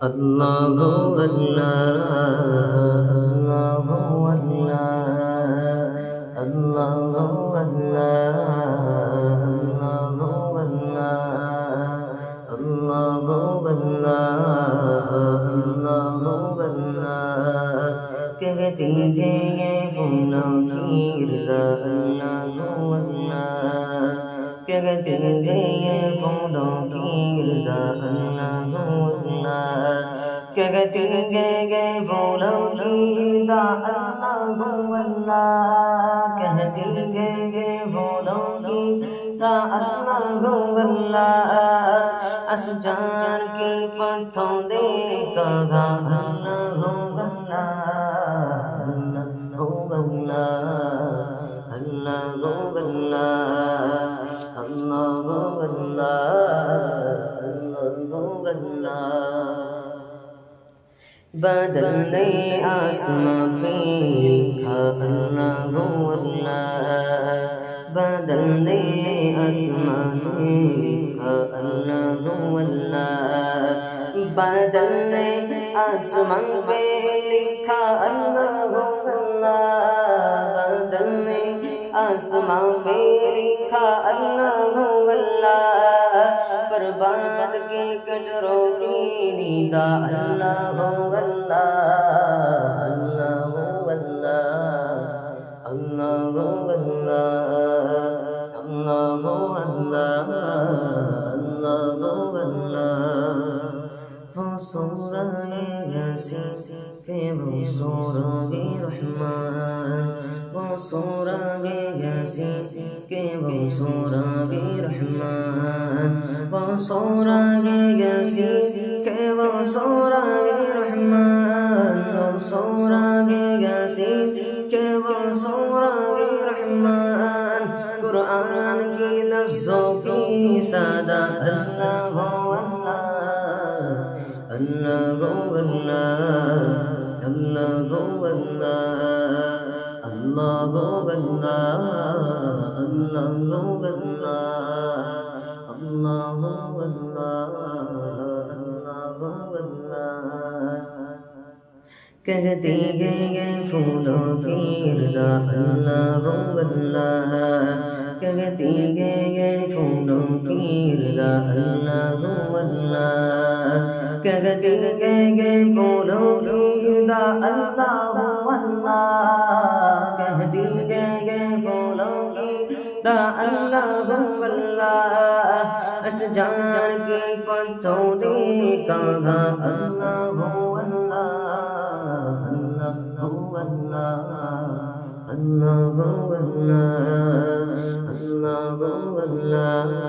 Allahu کہتی ہے یہ پھولوں کی رضا اللہ اللہ کہتی ہے یہ پھولوں کی رضا اللہ اللہ کہتی ہے یہ پھولوں کی رضا اللہ اللہ کہتی ہے یہ پھولوں کی رضا اللہ اللہ اشجار کی پتھروں دیکھ کہا بادل نے آسماں پہ لکھا اللہ اللہ بادل نے آسماں پہ لکھا اللہ اللہ بادل نے آسماں پہ لکھا اللہ اللہ بادل نے آسماں پہ لکھا اللہ اللہ برباد کے کٹروں کی نیدا اللہ اللہ اللہ اللہ اللہ اللہ اللہ اللہ فصورة ياسين في بصورة رحمن وصورة ياسين في بصورة رحمن وصورة ياسين في بصورة رحمن وصورة ياسين في بصورة رحمن قرآن کی لفظوں کی سادہ اللہ اللہ اللہ اللہ اللہ کہتی ہے یہ پھولوں کی رضا اللہ اللہ کہتی ہے یہ پھولوں کی رضا اللہ اللہ کہتی ہے یہ پھولوں کی رضا اللہ اللہ کہتی ہے یہ پھولوں کی رضا اللہ اللہ اشجار کی پتھروں دیکھ کہا اللہ Allah Allah Allah Allah